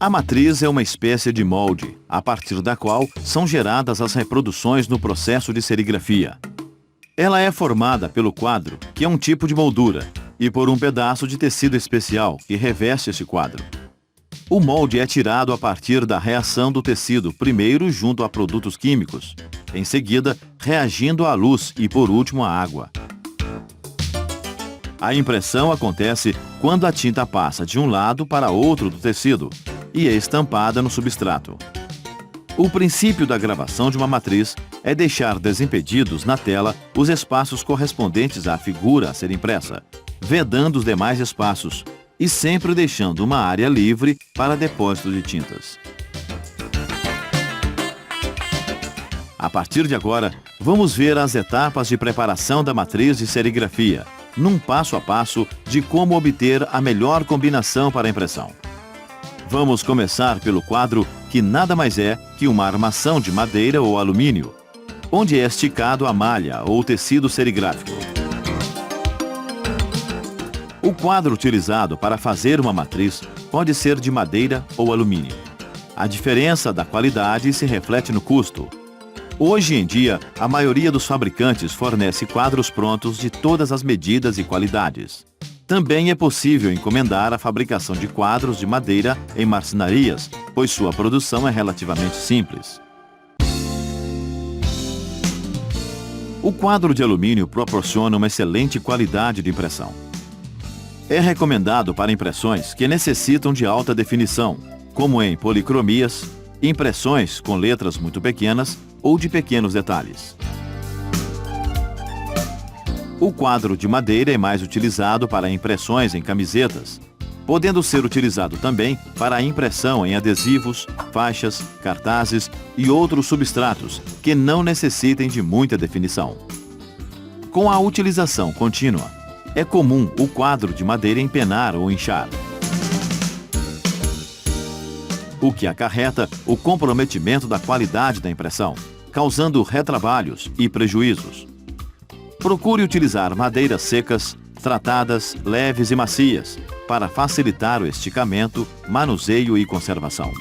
A matriz é uma espécie de molde, a partir da qual são geradas as reproduções no processo de serigrafia. Ela é formada pelo quadro, que é um tipo de moldura, e por um pedaço de tecido especial que reveste esse quadro. O molde é tirado a partir da reação do tecido, primeiro junto a produtos químicos, em seguida reagindo à luz e por último à água. A impressão acontece quando a tinta passa de um lado para outro do tecido e é estampada no substrato. O princípio da gravação de uma matriz é deixar desimpedidos na tela os espaços correspondentes à figura a ser impressa, vedando os demais espaços e sempre deixando uma área livre para depósito de tintas. A partir de agora, vamos ver as etapas de preparação da matriz de serigrafia, num passo a passo de como obter a melhor combinação para a impressão. Vamos começar pelo quadro, que nada mais é que uma armação de madeira ou alumínio, onde é esticado a malha ou tecido serigráfico. O quadro utilizado para fazer uma matriz pode ser de madeira ou alumínio. A diferença da qualidade se reflete no custo. Hoje em dia, a maioria dos fabricantes fornece quadros prontos de todas as medidas e qualidades. Também é possível encomendar a fabricação de quadros de madeira em marcenarias, pois sua produção é relativamente simples. O quadro de alumínio proporciona uma excelente qualidade de impressão. É recomendado para impressões que necessitam de alta definição, como em policromias, impressões com letras muito pequenas ou de pequenos detalhes. O quadro de madeira é mais utilizado para impressões em camisetas, podendo ser utilizado também para a impressão em adesivos, faixas, cartazes e outros substratos que não necessitem de muita definição. Com a utilização contínua, é comum o quadro de madeira empenar ou inchar, o que acarreta o comprometimento da qualidade da impressão, causando retrabalhos e prejuízos. Procure utilizar madeiras secas, tratadas, leves e macias, para facilitar o esticamento, manuseio e conservação.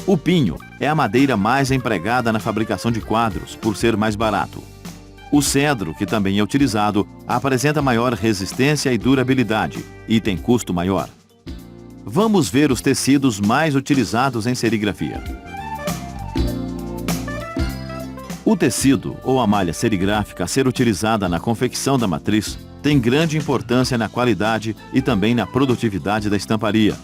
O pinho é a madeira mais empregada na fabricação de quadros, por ser mais barato. O cedro, que também é utilizado, apresenta maior resistência e durabilidade e tem custo maior. Vamos ver os tecidos mais utilizados em serigrafia. O tecido ou a malha serigráfica a ser utilizada na confecção da matriz tem grande importância na qualidade e também na produtividade da estamparia,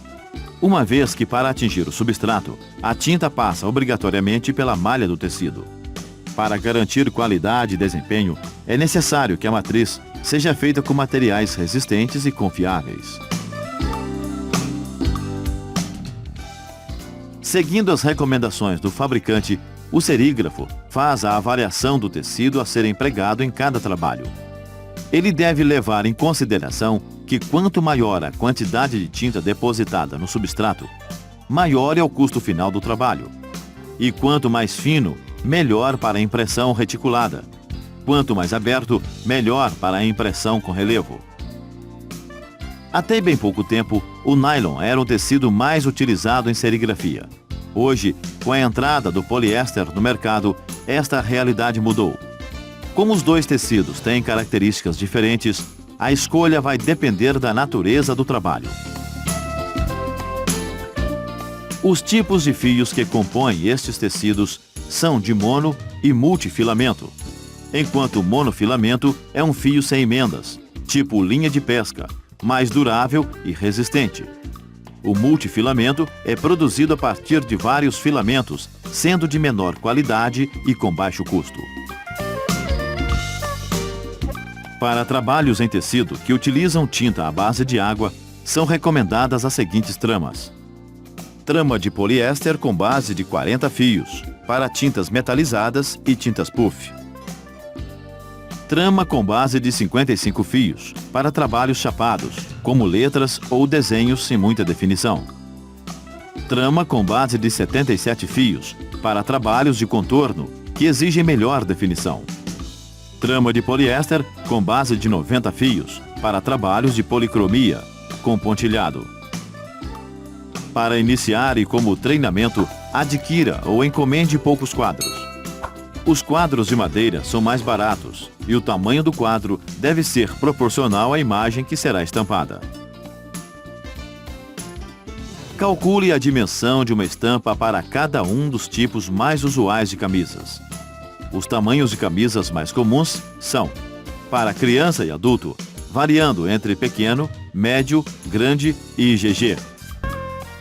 uma vez que, para atingir o substrato, a tinta passa obrigatoriamente pela malha do tecido. Para garantir qualidade e desempenho, é necessário que a matriz seja feita com materiais resistentes e confiáveis. Seguindo as recomendações do fabricante, o serígrafo faz a avaliação do tecido a ser empregado em cada trabalho. Ele deve levar em consideração que quanto maior a quantidade de tinta depositada no substrato, maior é o custo final do trabalho. E quanto mais fino, melhor para a impressão reticulada. Quanto mais aberto, melhor para a impressão com relevo. Até bem pouco tempo, o nylon era o tecido mais utilizado em serigrafia. Hoje, com a entrada do poliéster no mercado, esta realidade mudou. Como os dois tecidos têm características diferentes, a escolha vai depender da natureza do trabalho. Os tipos de fios que compõem estes tecidos são de mono e multifilamento, enquanto o monofilamento é um fio sem emendas, tipo linha de pesca, mais durável e resistente. O multifilamento é produzido a partir de vários filamentos, sendo de menor qualidade e com baixo custo. Para trabalhos em tecido que utilizam tinta à base de água, são recomendadas as seguintes tramas. Trama de poliéster com base de 40 fios, para tintas metalizadas e tintas puff. Trama com base de 55 fios, para trabalhos chapados, como letras ou desenhos sem muita definição. Trama com base de 77 fios, para trabalhos de contorno, que exigem melhor definição. Trama de poliéster com base de 90 fios, para trabalhos de policromia, com pontilhado. Para iniciar e como treinamento, adquira ou encomende poucos quadros. Os quadros de madeira são mais baratos e o tamanho do quadro deve ser proporcional à imagem que será estampada. Calcule a dimensão de uma estampa para cada um dos tipos mais usuais de camisas. Os tamanhos de camisas mais comuns são, para criança e adulto, variando entre pequeno, médio, grande e GG.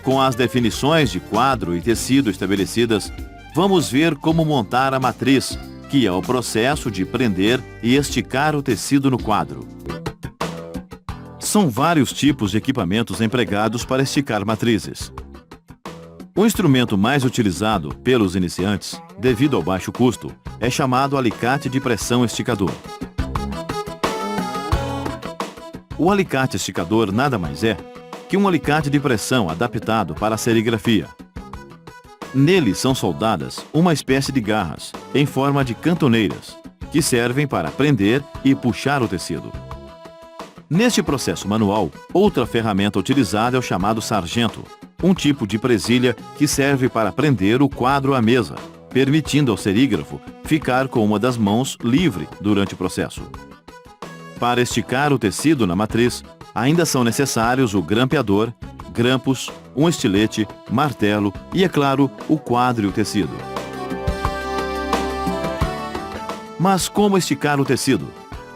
Com as definições de quadro e tecido estabelecidas, vamos ver como montar a matriz, que é o processo de prender e esticar o tecido no quadro. São vários tipos de equipamentos empregados para esticar matrizes. O instrumento mais utilizado pelos iniciantes, devido ao baixo custo, é chamado alicate de pressão esticador. O alicate esticador nada mais é que um alicate de pressão adaptado para a serigrafia. Nele são soldadas uma espécie de garras, em forma de cantoneiras, que servem para prender e puxar o tecido. Neste processo manual, outra ferramenta utilizada é o chamado sargento, um tipo de presilha que serve para prender o quadro à mesa, permitindo ao serígrafo ficar com uma das mãos livre durante o processo. Para esticar o tecido na matriz, ainda são necessários o grampeador, grampos, um estilete, martelo e, é claro, o quadro e o tecido. Mas como esticar o tecido?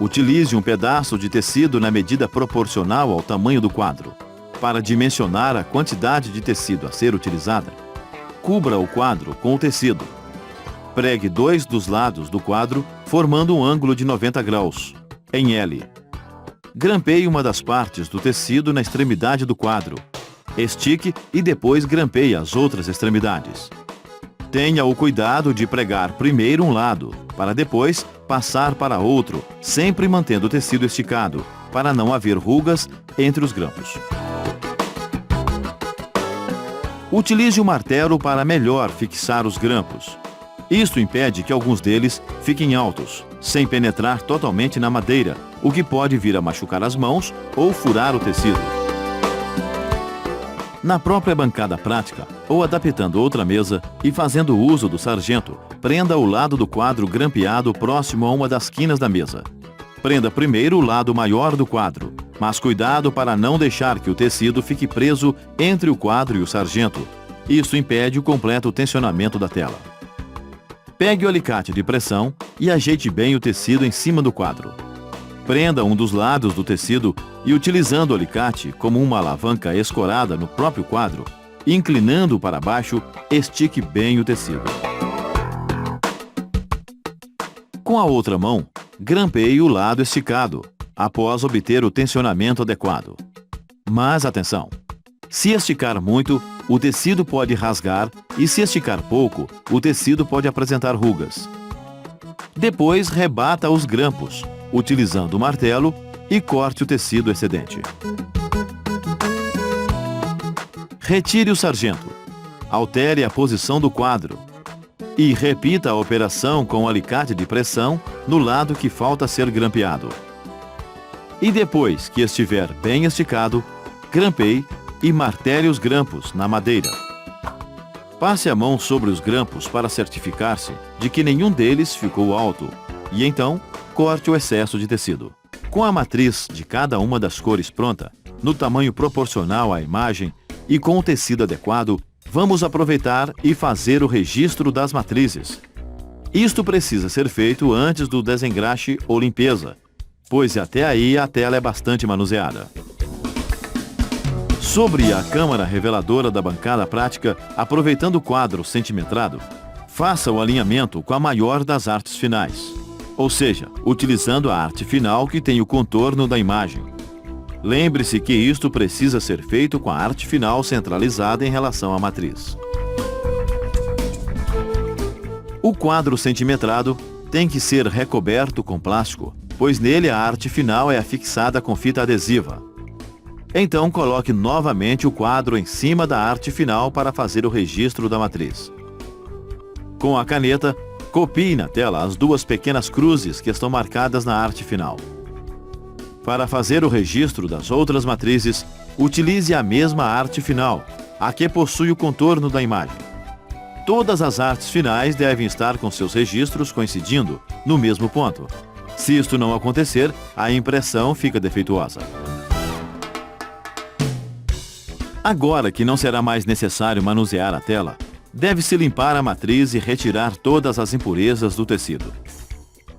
Utilize um pedaço de tecido na medida proporcional ao tamanho do quadro. Para dimensionar a quantidade de tecido a ser utilizada, cubra o quadro com o tecido. Pregue dois dos lados do quadro, formando um ângulo de 90 graus, em L. Grampeie uma das partes do tecido na extremidade do quadro. Estique e depois grampeie as outras extremidades. Tenha o cuidado de pregar primeiro um lado, para depois passar para outro, sempre mantendo o tecido esticado, para não haver rugas entre os grampos. Utilize o martelo para melhor fixar os grampos. Isto impede que alguns deles fiquem altos, sem penetrar totalmente na madeira, o que pode vir a machucar as mãos ou furar o tecido. Na própria bancada prática, ou adaptando outra mesa e fazendo uso do sargento, prenda o lado do quadro grampeado próximo a uma das quinas da mesa. Prenda primeiro o lado maior do quadro, mas cuidado para não deixar que o tecido fique preso entre o quadro e o sargento. Isso impede o completo tensionamento da tela. Pegue o alicate de pressão e ajeite bem o tecido em cima do quadro. Prenda um dos lados do tecido e, utilizando o alicate como uma alavanca escorada no próprio quadro, inclinando para baixo, estique bem o tecido. Com a outra mão, grampeie o lado esticado, após obter o tensionamento adequado. Mas atenção! Se esticar muito, o tecido pode rasgar e, se esticar pouco, o tecido pode apresentar rugas. Depois, rebata os grampos, utilizando o martelo, e corte o tecido excedente. Retire o sargento. Altere a posição do quadro. E repita a operação com o alicate de pressão no lado que falta ser grampeado. E depois que estiver bem esticado, grampeie e martele os grampos na madeira. Passe a mão sobre os grampos para certificar-se de que nenhum deles ficou alto e então corte o excesso de tecido. Com a matriz de cada uma das cores pronta, no tamanho proporcional à imagem e com o tecido adequado, vamos aproveitar e fazer o registro das matrizes. Isto precisa ser feito antes do desengraxe ou limpeza, pois até aí a tela é bastante manuseada. Sobre a câmara reveladora da bancada prática, aproveitando o quadro centimetrado, faça o alinhamento com a maior das artes finais, ou seja, utilizando a arte final que tem o contorno da imagem. Lembre-se que isto precisa ser feito com a arte final centralizada em relação à matriz. O quadro centimetrado tem que ser recoberto com plástico, pois nele a arte final é afixada com fita adesiva. Então coloque novamente o quadro em cima da arte final para fazer o registro da matriz. Com a caneta, copie na tela as duas pequenas cruzes que estão marcadas na arte final. Para fazer o registro das outras matrizes, utilize a mesma arte final, a que possui o contorno da imagem. Todas as artes finais devem estar com seus registros coincidindo no mesmo ponto. Se isto não acontecer, a impressão fica defeituosa. Agora que não será mais necessário manusear a tela, deve-se limpar a matriz e retirar todas as impurezas do tecido.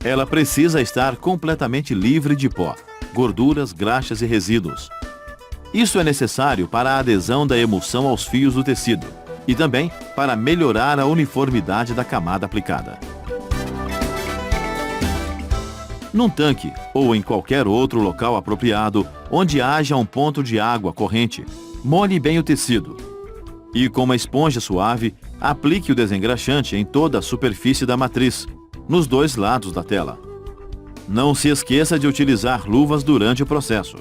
Ela precisa estar completamente livre de pó, gorduras, graxas e resíduos. Isso é necessário para a adesão da emulsão aos fios do tecido e também para melhorar a uniformidade da camada aplicada. Num tanque ou em qualquer outro local apropriado onde haja um ponto de água corrente, molhe bem o tecido e, com uma esponja suave, aplique o desengraxante em toda a superfície da matriz, nos dois lados da tela. Não se esqueça de utilizar luvas durante o processo.